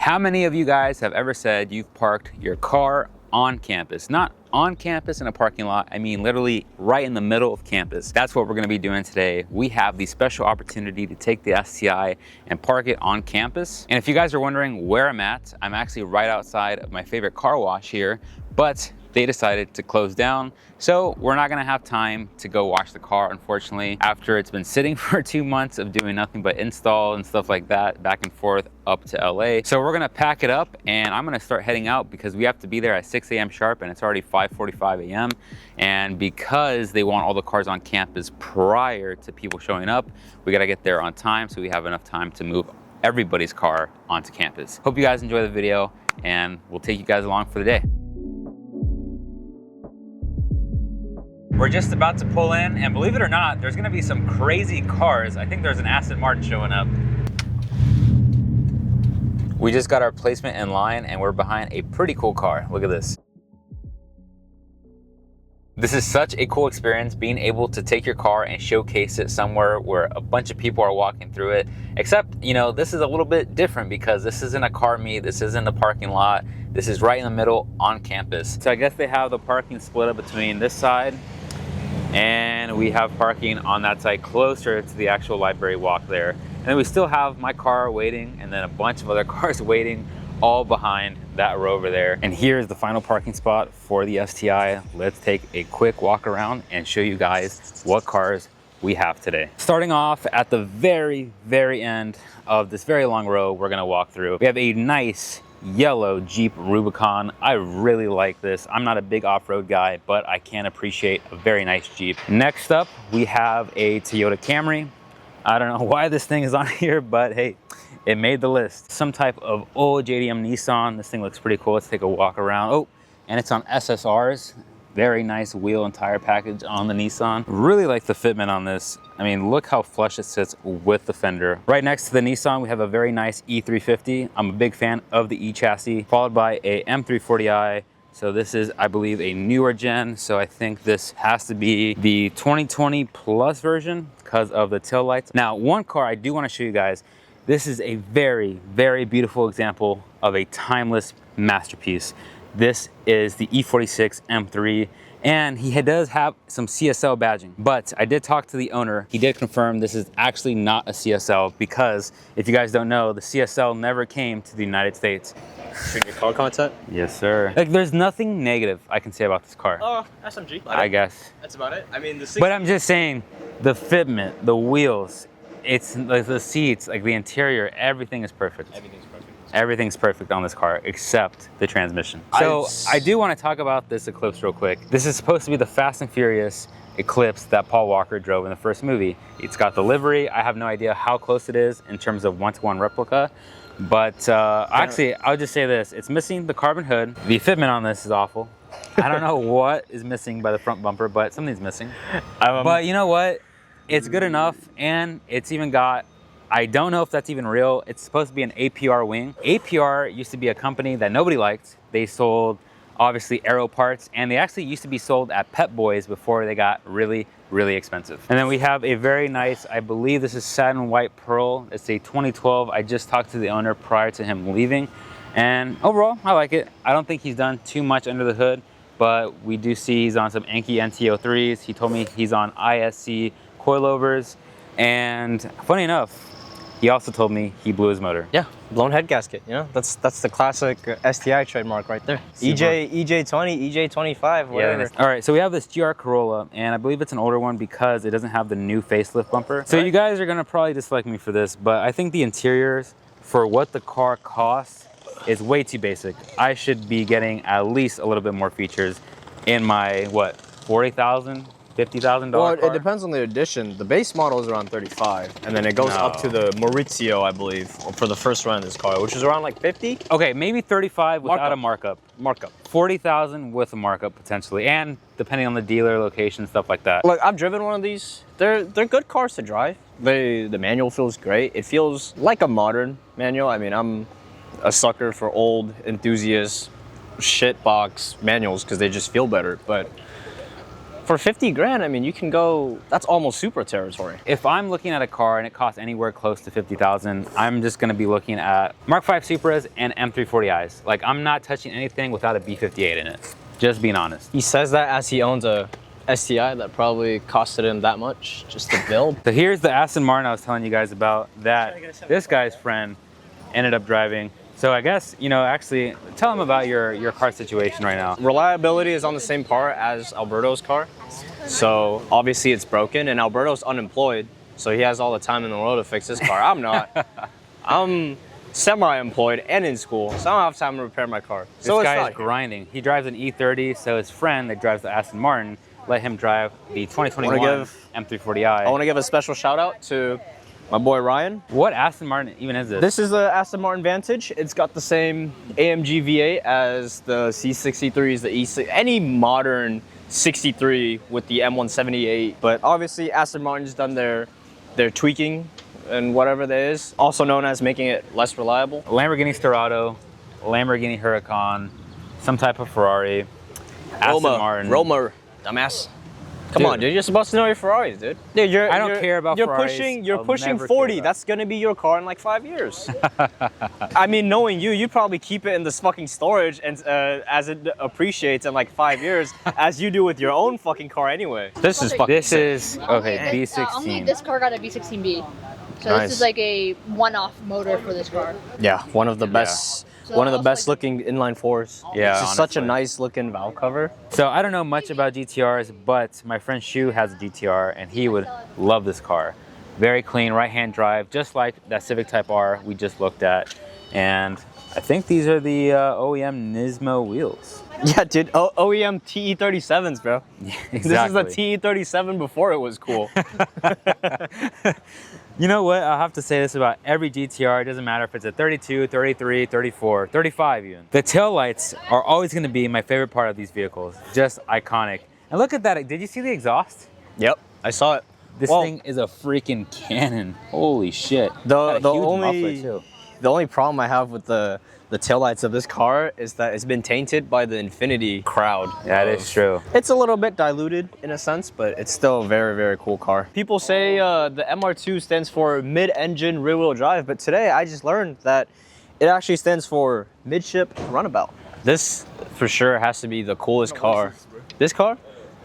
How many of you guys have ever said you've parked your car on campus? Not on campus in a parking lot, I mean literally right in the middle of campus. That's what we're gonna be doing today. We have the special opportunity to take the STI and park it on campus. And if you guys are wondering where I'm at, I'm actually right outside of my favorite car wash here, but they decided to close down. So we're not gonna have time to go wash the car, unfortunately, after it's been sitting for 2 months of doing nothing but install and stuff like that, back and forth up to LA. So we're gonna pack it up and I'm gonna start heading out because we have to be there at 6 a.m. sharp and it's already 5:45 a.m. And because they want all the cars on campus prior to people showing up, we gotta get there on time so we have enough time to move everybody's car onto campus. Hope you guys enjoy the video and we'll take you guys along for the day. We're just about to pull in, and believe it or not, there's gonna be some crazy cars. I think there's an Aston Martin showing up. We just got our placement in line, and we're behind a pretty cool car. Look at this. This is such a cool experience, being able to take your car and showcase it somewhere where a bunch of people are walking through it. Except, you know, this is a little bit different because this isn't a car meet, this isn't a parking lot. This is right in the middle on campus. So I guess they have the parking split up between this side and we have parking on that side closer to the actual library walk there. And then we still have my car waiting and then a bunch of other cars waiting all behind that row over there. And here's the final parking spot for the STI. Let's take a quick walk around and show you guys what cars we have today. Starting off at the very, very end of this very long row we're gonna walk through. We have a nice yellow Jeep Rubicon. I really like this. I'm not a big off-road guy, but I can appreciate a very nice Jeep. Next up, we have a Toyota Camry. I don't know why this thing is on here, but hey, it made the list. Some type of old JDM Nissan. This thing looks pretty cool. Let's take a walk around. Oh, and it's on SSRs. Very nice wheel and tire package on the Nissan. Really like the fitment on this. I mean, look how flush it sits with the fender. Right next to the Nissan, we have a very nice E350. I'm a big fan of the E chassis, followed by a M340i. So this is, I believe, a newer gen. So I think this has to be the 2020 plus version because of the tail lights. Now, one car I do want to show you guys. This is a very, very beautiful example of a timeless masterpiece. This is the E46 M3, and he does have some CSL badging, but I did talk to the owner. He did confirm this is actually not a CSL because if you guys don't know, the CSL never came to the United States. Shooting your car content? Yes, sir. Like, there's nothing negative I can say about this car. Oh, SMG. I guess. That's about it. I mean, But I'm just saying, the fitment, the wheels, it's like the seats, like the interior, everything is perfect. Everything's perfect. Everything's perfect on this car except the transmission. So I do want to talk about this Eclipse real quick. This is supposed to be the Fast and Furious Eclipse that Paul Walker drove in the first movie. It's got the livery. I have no idea how close it is in terms of one-to-one replica. But actually, I'll just say this. It's missing the carbon hood. The fitment on this is awful. I don't know what is missing by the front bumper, but something's missing. But you know what? It's good enough, and it's even got, I don't know if that's even real. It's supposed to be an APR wing. APR used to be a company that nobody liked. They sold, obviously, aero parts, and they actually used to be sold at Pep Boys before they got really, really expensive. And then we have a very nice, I believe this is satin white pearl. It's a 2012. I just talked to the owner prior to him leaving, and overall, I like it. I don't think he's done too much under the hood, but we do see he's on some Enki NT03s. He told me he's on ISC coilovers, and funny enough, he also told me he blew his motor. Yeah, blown head gasket, you know? That's the classic STI trademark right there. EJ20, EJ25, whatever. Yeah, all right, so we have this GR Corolla, and I believe it's an older one because it doesn't have the new facelift bumper. So you guys are gonna probably dislike me for this, but I think the interiors, for what the car costs, is way too basic. I should be getting at least a little bit more features in my, what, $40,000? $50,000 Well, car? it depends on the edition. The base model is around 35, and then it goes up to the Maurizio, I believe, for the first run of this car, which is around like 50. Okay, maybe 35 without a markup. 40,000 with a markup potentially, and depending on the dealer, location, stuff like that. Look, I've driven one of these. They're good cars to drive. The manual feels great. It feels like a modern manual. I mean, I'm a sucker for old enthusiast shitbox manuals because they just feel better, but For 50 grand, I mean, you can go, that's almost super territory. If I'm looking at a car and it costs anywhere close to 50,000, I'm just gonna be looking at Mark V Supras and M340i's. Like, I'm not touching anything without a B58 in it. Just being honest. He says that as he owns a STI that probably costed him that much just to build. So here's the Aston Martin I was telling you guys about that this guy's friend ended up driving. So I guess, you know, actually tell him about your car situation right now. Reliability is on the same par as Alberto's car. So obviously it's broken and Alberto's unemployed. So he has all the time in the world to fix his car. I'm not. I'm semi-employed and in school, so I don't have time to repair my car. This guy is grinding. He drives an E30, so his friend that drives the Aston Martin let him drive the 2021 M340i. I want to give a special shout out to my boy Ryan. What Aston Martin even is this? This is the Aston Martin Vantage. It's got the same AMG V8 as the C63s, the E6, any modern 63 with the M178. But obviously Aston Martin's done their tweaking and whatever that is, also known as making it less reliable. Lamborghini Storado, Lamborghini Huracan, some type of Ferrari, Aston Martin. Roma, dumbass. Come on, dude. You're supposed to know your Ferraris, dude. Dude, I don't care about Ferraris. You're pushing 40. That's gonna be your car in like 5 years. I mean, knowing you, you'd probably keep it in this fucking storage and as it appreciates in like 5 years, as you do with your own fucking car anyway. This is fucking. This is okay. B16. Only this car got a B16B. So Nice. this is like a one-off motor for this car. Yeah, one of the best. So One of the also, best like, looking inline fours. Yeah, It's just such a honestly. nice looking valve cover. So I don't know much about GTRs, but my friend Shu has a GTR and he would love this car. Very clean, right-hand drive, just like that Civic Type R we just looked at. And I think these are the OEM Nismo wheels. Yeah, dude. OEM TE37s, bro. Exactly. This is the TE37 before it was cool. You know what? I'll have to say this about every GTR. It doesn't matter if it's a 32, 33, 34, 35 even. The taillights are always going to be my favorite part of these vehicles. Just iconic. And look at that. Did you see the exhaust? Yep, I saw it. This thing is a freaking cannon. Holy shit. The Got a huge only muffler, too. the only problem I have with the taillights of this car is that it's been tainted by the Infiniti crowd. That is true. It's a little bit diluted in a sense, but it's still a very, very cool car. People say the MR2 stands for mid-engine rear-wheel drive, but today I just learned that it actually stands for midship runabout. This for sure has to be the coolest car. This car?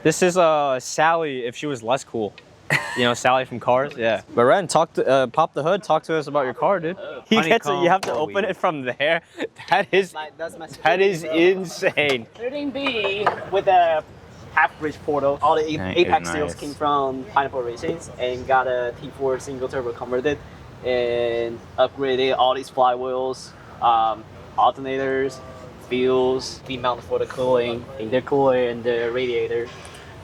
This is Sally if she was less cool. You know, Sally from Cars? Yeah. But Ren, pop the hood, talk to us about your car, dude. You have to open it from there. That is insane. 13B with a half-bridge portal. All the That Apex is seals nice. came from Pineapple Racings and got a T4 single turbo converted and upgraded all these flywheels, alternators, wheels, beam mount for the cooling, intercooler and the radiator.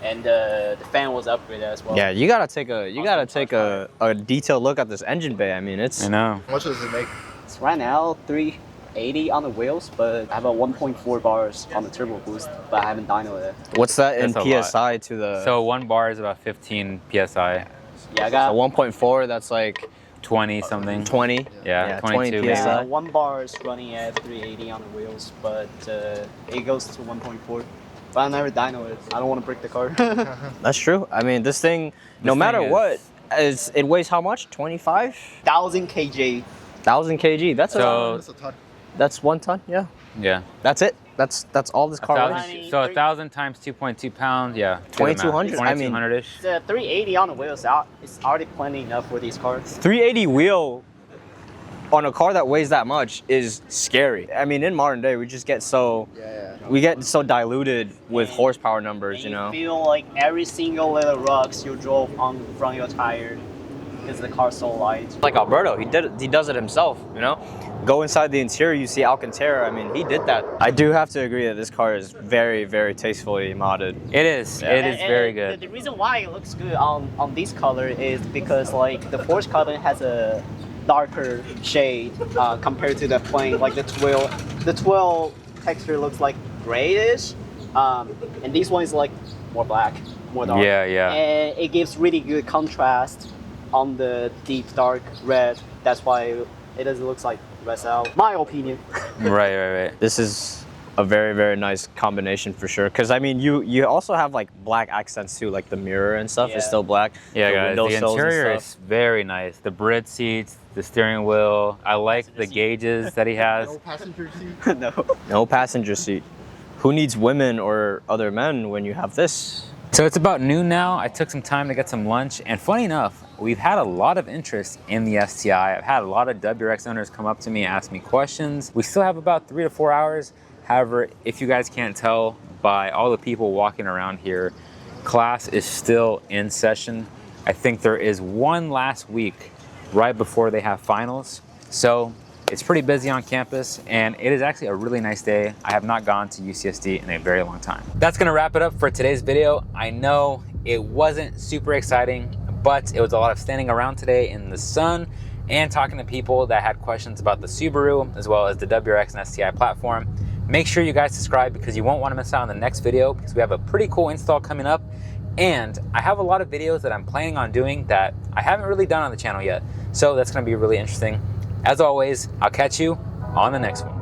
And the fan was upgraded as well. Yeah, you gotta take a detailed look at this engine bay. I mean, it's I know. How much does it make? It's right now 380 on the wheels, but I have a 1.4 bars on the turbo boost, but I haven't dynoed it. what's that in That's a lot. PSI to the? So 1 bar is about 15 PSI. Yeah, I got 1.4. That's like 20 something. 20. Yeah, 20 22 maybe. PSI. 1 bar is running at 380 on the wheels, but it goes to 1.4. But I never dyno it. I don't want to break the car. That's true. I mean, this thing, no This matter thing what, it weighs how much? 25,000 1,000 kg. kg. That's So That's a ton. that's 1 ton. Yeah, yeah. that's it. That's all this car weighs. 1,000 so 1,000 times 2.2 pounds, yeah. 2,200? I mean- 2,200-ish. The 380 on the wheels out. It's already plenty enough for these cars. 380 wheel on a car that weighs that much is scary. I mean, in modern day, we just get so diluted with horsepower numbers, you know. And you feel like every single little rocks you drove on from your tire because the car's so light. Like Alberto, he does it himself, you know. Go inside the interior, you see Alcantara. I mean, he did that. I do have to agree that this car is very, very tastefully modded. It is. Yeah. It is And very good. The reason why it looks good on this color is because like the forged carbon has a darker shade compared to the plain, like the twill. The twill texture looks like grayish, and this one is like more black, more dark. Yeah, yeah. And it gives really good contrast on the deep dark red. That's why it doesn't look like red out. My opinion. Right. This is a very, very nice combination for sure. Because I mean, you also have like black accents too, like the mirror and stuff is still black. Yeah, the guys, the windowsills and interior stuff. is very nice. The Brit seats, the steering wheel. I like the gauges that he has. No passenger seat. No passenger seat. Who needs women or other men when you have this? So it's about noon now. I took some time to get some lunch, and funny enough, we've had a lot of interest in the STI. I've had a lot of WRX owners come up to me, ask me questions. We still have about 3 to 4 hours. However, if you guys can't tell by all the people walking around here, class is still in session. I think there is one last week right before they have finals. So it's pretty busy on campus, and it is actually a really nice day. I have not gone to UCSD in a very long time. That's gonna wrap it up for today's video. I know it wasn't super exciting, but it was a lot of standing around today in the sun and talking to people that had questions about the Subaru as well as the WRX and STI platform. Make sure you guys subscribe because you won't want to miss out on the next video, because we have a pretty cool install coming up. And I have a lot of videos that I'm planning on doing that I haven't really done on the channel yet. So that's gonna be really interesting. As always, I'll catch you on the next one.